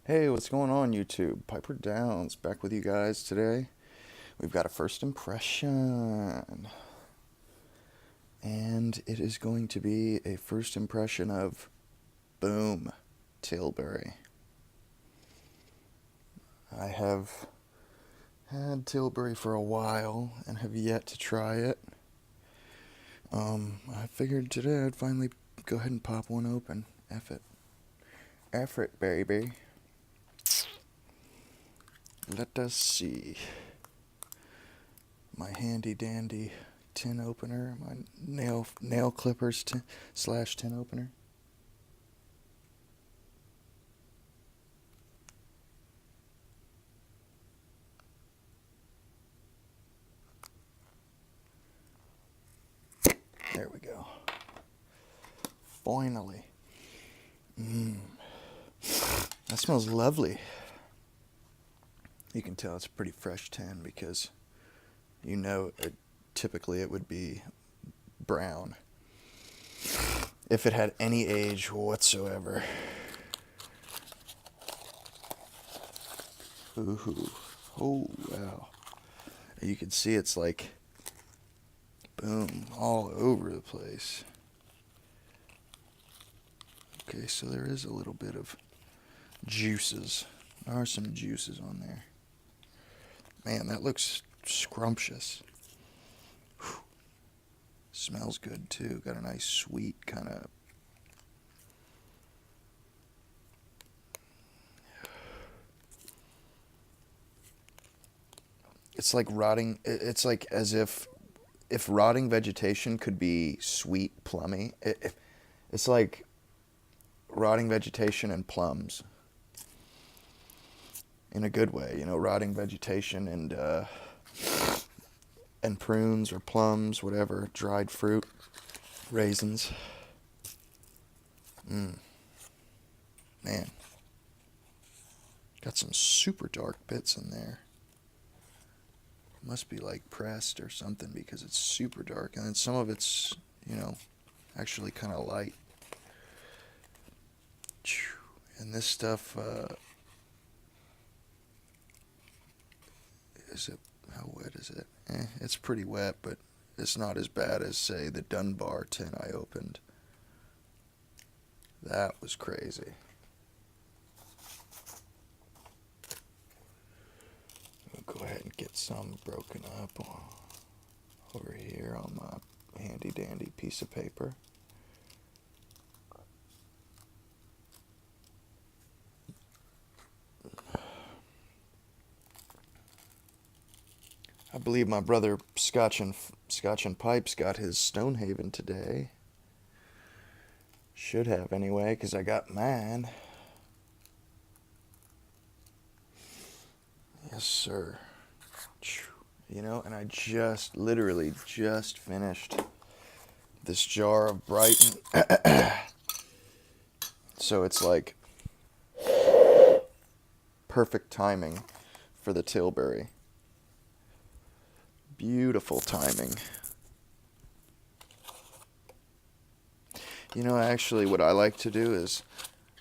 Hey, what's going on, YouTube? Piper Downs back with you guys today. We've got a first impression, and it is going to be a first impression of Boom, Tilbury. I have had Tilbury for a while and have yet to try it. I figured today I'd finally go ahead and pop one open. F it. F it, baby. Let us see. My handy dandy tin opener, my nail clippers slash tin opener. There we go. Finally. That smells lovely. You can tell it's a pretty fresh tin because typically it would be brown if it had any age whatsoever. Ooh. Oh, wow. You can see it's like boom all over the place. Okay, so there is a little bit of juices. There are some juices on there. Man, that looks scrumptious. Whew. Smells good too. Got a nice sweet kind of. It's like rotting. It's like as if rotting vegetation could be sweet, plummy. It's like rotting vegetation and plums in a good way. Rotting vegetation and prunes or plums, whatever, dried fruit, raisins. Man, got some super dark bits in there. Must be like pressed or something because it's super dark, and then some of it's actually kind of light. And this stuff, how wet is it? It's pretty wet, but it's not as bad as, say, the Dunbar tin I opened. That was crazy. I'll go ahead and get some broken up over here on my handy dandy piece of paper. I believe my brother Scotch and Pipes got his Stonehaven today. Should have anyway, because I got mine. Yes, sir. And I literally just finished this jar of Brighton. So it's like perfect timing for the Tilbury. Beautiful timing. Actually, what I like to do is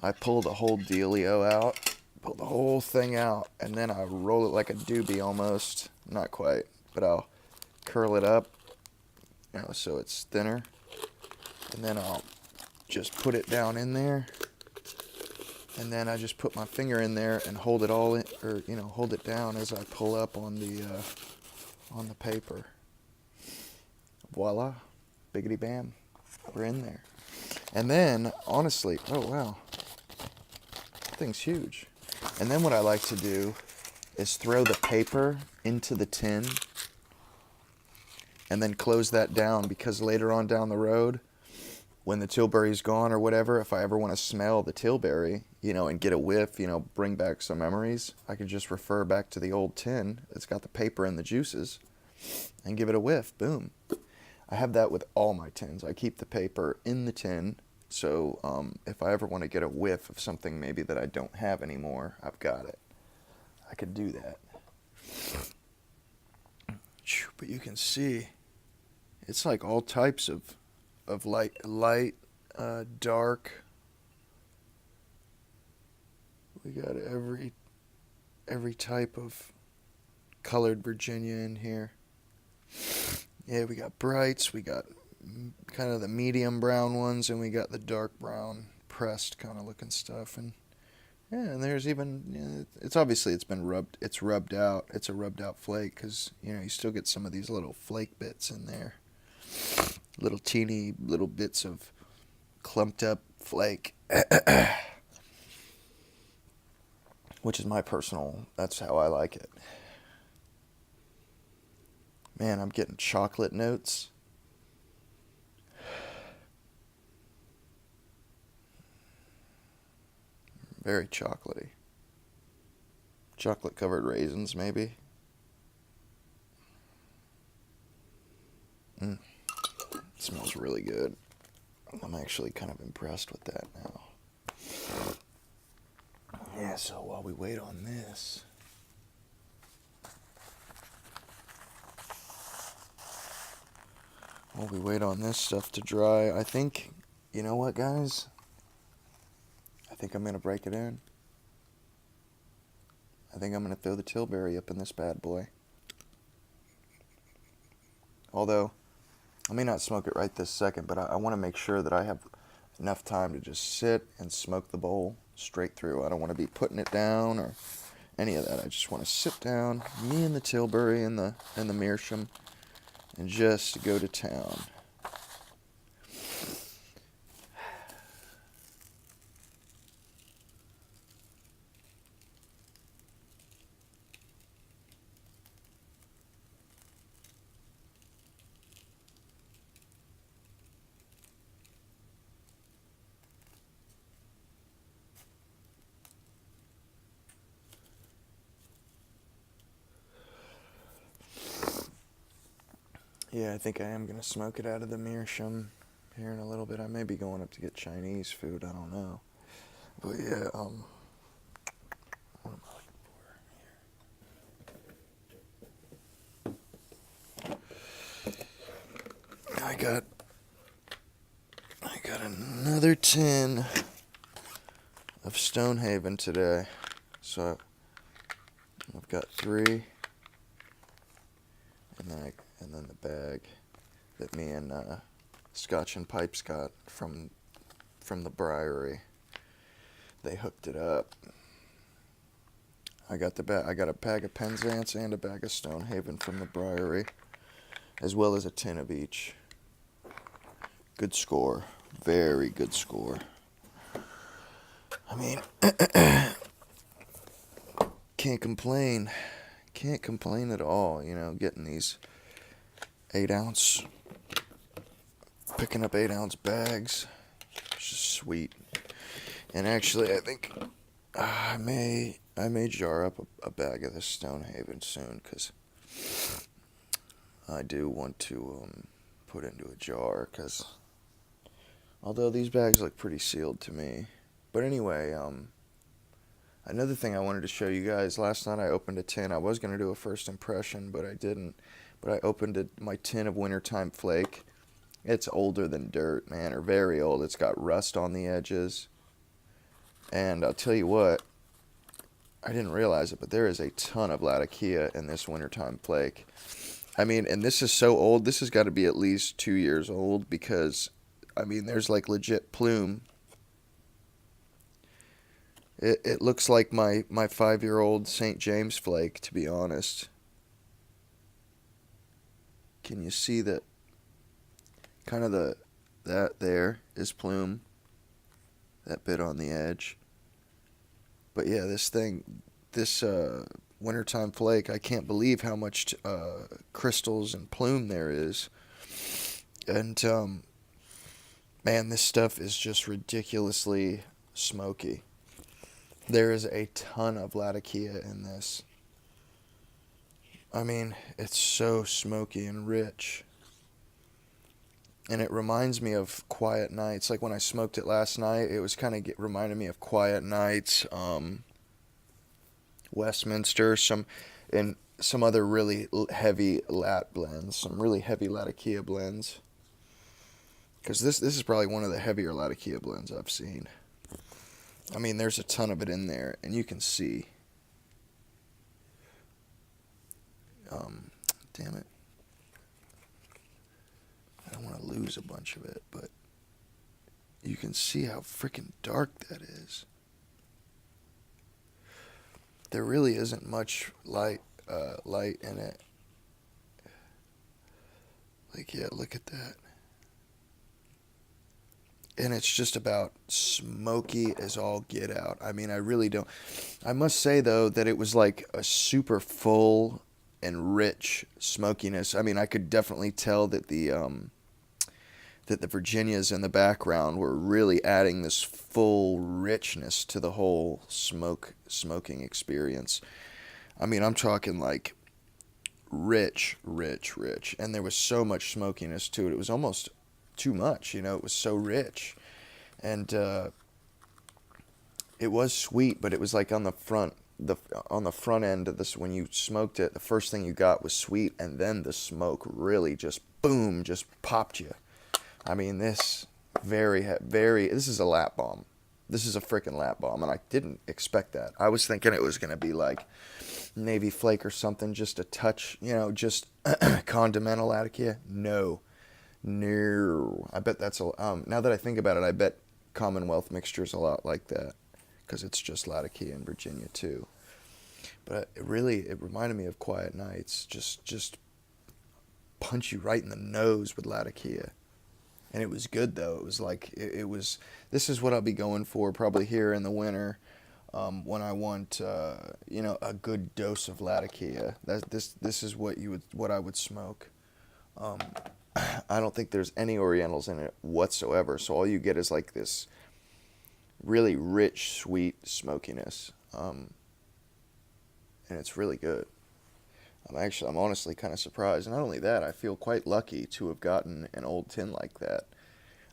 I pull the whole dealio out, pull the whole thing out, and then I roll it like a doobie almost. Not quite, but I'll curl it up, so it's thinner. And then I'll just put it down in there. And then I just put my finger in there and hold it all in, or hold it down as I pull up on the paper. Voila, biggity bam, we're in there. And then, honestly, oh wow, that thing's huge. And then what I like to do is throw the paper into the tin and then close that down, because later on down the road, when the Tilbury's gone or whatever, if I ever want to smell the Tilbury, and get a whiff, bring back some memories, I can just refer back to the old tin. It's got the paper and the juices and give it a whiff. Boom. I have that with all my tins. I keep the paper in the tin, so if I ever want to get a whiff of something maybe that I don't have anymore, I've got it. I could do that. But you can see, it's like all types of light, dark. We got every type of colored Virginia in here. Yeah, we got brights, we got kind of the medium brown ones, and we got the dark brown pressed kind of looking stuff. And yeah, and there's even, it's obviously it's rubbed out. It's a rubbed out flake because, you still get some of these little flake bits in there. Little teeny little bits of clumped up flake. Which is that's how I like it. Man, I'm getting chocolate notes. Very chocolatey. Chocolate covered raisins, maybe. It smells really good. I'm actually kind of impressed with that now. Yeah, so while we wait on this, stuff to dry, I think, you know what, guys? I think I'm going to break it in. I think I'm going to throw the Tilbury up in this bad boy. Although, I may not smoke it right this second, but I want to make sure that I have enough time to just sit and smoke the bowl straight through. I don't want to be putting it down or any of that. I just want to sit down, me and the Tilbury and the Meerschaum, and just go to town. Yeah, I think I am going to smoke it out of the Meerschaum here in a little bit. I may be going up to get Chinese food. I don't know. But yeah, what am I looking for here? I got another tin of Stonehaven today. So I've got 3. And then the bag that me and Scotch and Pipes got from the Briary. They hooked it up. I got a bag of Penzance and a bag of Stonehaven from the Briary, as well as a tin of each. Good score, very good score. I mean, can't complain at all. Getting these 8-ounce, picking up 8-ounce bags. It's just sweet. And actually, I think I may jar up a bag of this Stonehaven soon, because I do want to put into a jar, because although these bags look pretty sealed to me. But anyway, another thing I wanted to show you guys, last night I opened a tin. I was going to do a first impression, but I didn't. But I opened my tin of Wintertime Flake. It's older than dirt, man, or very old. It's got rust on the edges. And I'll tell you what, I didn't realize it, but there is a ton of Latakia in this Wintertime Flake. I mean, and this is so old, this has got to be at least 2 years old, because, I mean, there's like legit plume. It looks like my 5-year-old St. James Flake, to be honest. Can you see that? Kind of that there is plume. That bit on the edge. But yeah, this Wintertime Flake, I can't believe how much crystals and plume there is. And man, this stuff is just ridiculously smoky. There is a ton of Latakia in this. I mean, it's so smoky and rich. And it reminds me of Quiet Nights. Like when I smoked it last night, it was kind of reminded me of Quiet Nights, Westminster, some other really heavy lat blends, some really heavy Latakia blends. Because this is probably one of the heavier Latakia blends I've seen. I mean, there's a ton of it in there, and you can see. Um, Damn it. I don't want to lose a bunch of it, but you can see how freaking dark that is. There really isn't much light in it. Like, yeah, look at that. And it's just about smoky as all get out. I mean, I really don't. I must say, though, that it was like a super full and rich smokiness. I mean, I could definitely tell that the Virginias in the background were really adding this full richness to the whole smoking experience. I mean, I'm talking like rich, rich, rich, and there was so much smokiness to it. It was almost too much, you know. It was so rich, and it was sweet, but it was like on the front end of this when you smoked it. The first thing you got was sweet, and then the smoke really just boom, just popped you. I mean, this this is a lap bomb. This is a freaking lap bomb, and I didn't expect that. I was thinking it was gonna be like Navy Flake or something, just a touch, you know, just condimental Latakia. No, no. I bet that's a. Now that I think about it, I bet Commonwealth mixture's a lot like that, because it's just Latakia in Virginia too. But it reminded me of Quiet Nights. Just punch you right in the nose with Latakia. And it was good though. It was like it was. This is what I'll be going for probably here in the winter, when I want a good dose of Latakia. This is what I would smoke. Um, I don't think there's any Orientals in it whatsoever. So all you get is like this really rich, sweet smokiness, and it's really good. I'm honestly kind of surprised. Not only that, I feel quite lucky to have gotten an old tin like that.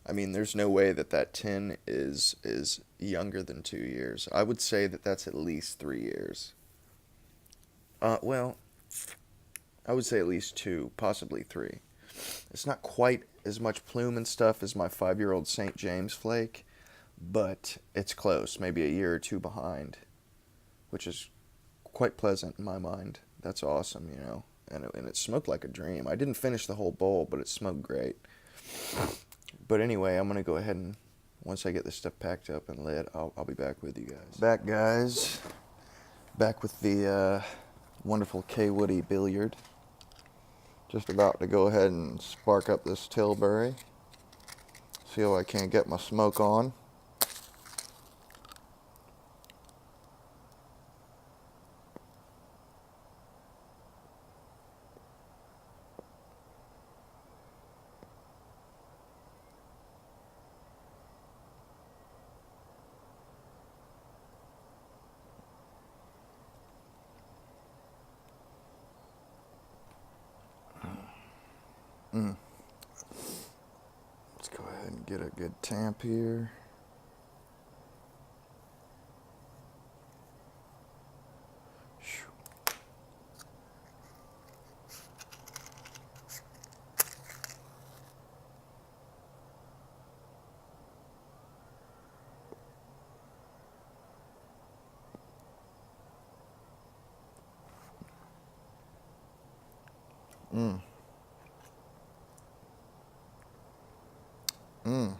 I mean, there's no way that tin is younger than 2 years. I would say that that's at least 3 years. Well, I would say at least two, possibly three. It's not quite as much plume and stuff as my 5-year-old St. James flake, but it's close, maybe a year or two behind, which is quite pleasant in my mind. That's awesome, you know. And it smoked like a dream. I didn't finish the whole bowl, but it smoked great. But anyway, I'm going to go ahead and, once I get this stuff packed up and lit, I'll be back with you guys. Back, guys. Back with the wonderful K. Woody billiard. Just about to go ahead and spark up this Tilbury. See if I can't get my smoke on. Mm. Let's go ahead and get a good tamp here. Mm. Mm.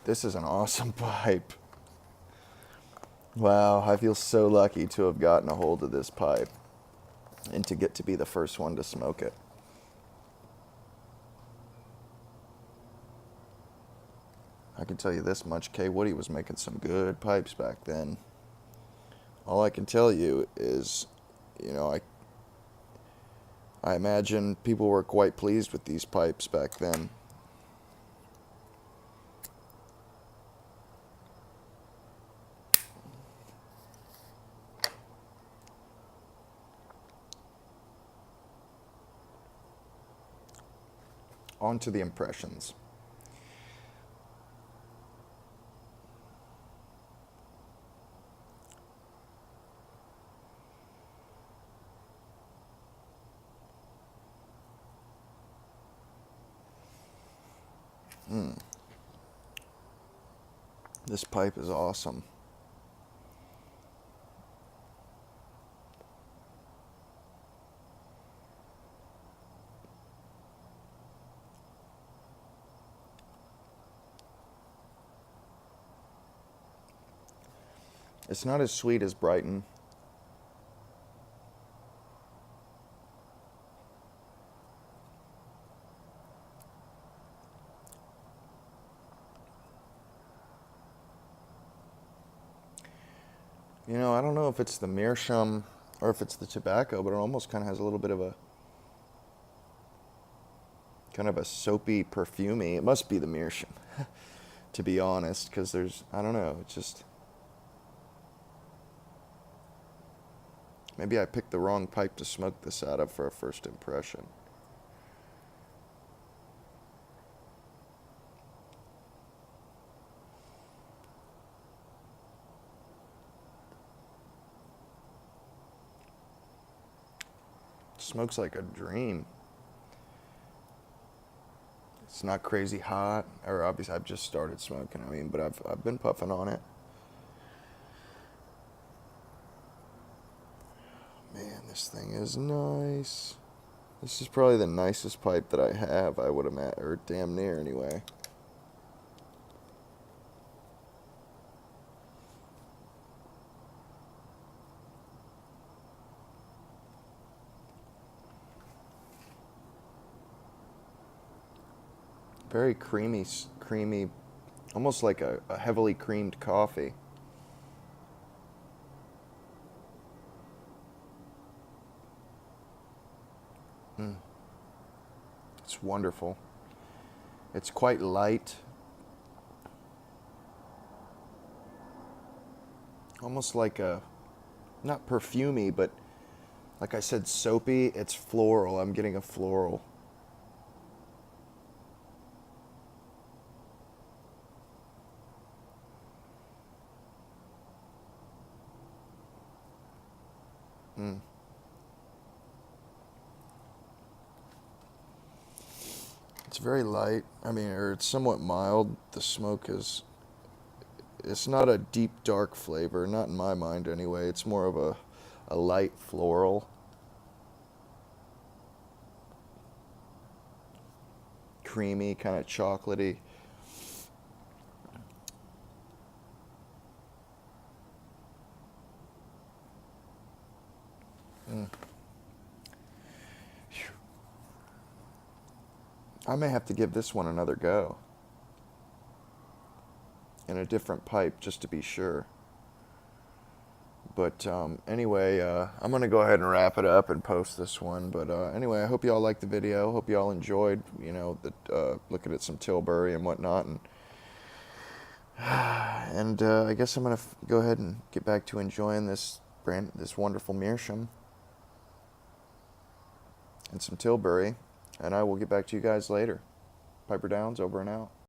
This is an awesome pipe. Wow, I feel so lucky to have gotten a hold of this pipe and to get to be the first one to smoke it. I can tell you this much, K. Woody was making some good pipes back then. All I can tell you is, you know, I imagine people were quite pleased with these pipes back then. On to the impressions. Mm. This pipe is awesome. It's not as sweet as Brighton. You know, I don't know if it's the meerschaum or if it's the tobacco, but it almost kind of has a little bit of a kind of a soapy, perfumey. It must be the meerschaum, to be honest, because there's, I don't know, it's just, maybe I picked the wrong pipe to smoke this out of for a first impression. Smokes like a dream. It's not crazy hot, or obviously I've just started smoking. I mean, but I've been puffing on it. Man, this thing is nice. This is probably the nicest pipe that I have, I would imagine, or damn near anyway. Very creamy, creamy, almost like a heavily creamed coffee. Mm, it's wonderful. It's quite light, almost like a, not perfumey, but like I said, soapy. It's floral. I'm getting a floral. Mm. It's very light. I mean, or it's somewhat mild. The smoke is, it's not a deep, dark flavor, not in my mind anyway. It's more of a light floral, creamy, kind of chocolatey. Mm. I may have to give this one another go in a different pipe just to be sure. But anyway, I'm going to go ahead and wrap it up and post this one. But anyway, I hope you all liked the video. Hope you all enjoyed, you know, looking at some Tilbury and whatnot. And I guess I'm going to go ahead and get back to enjoying this wonderful meerschaum and some Tilbury. And I will get back to you guys later. Piper Downs, over and out.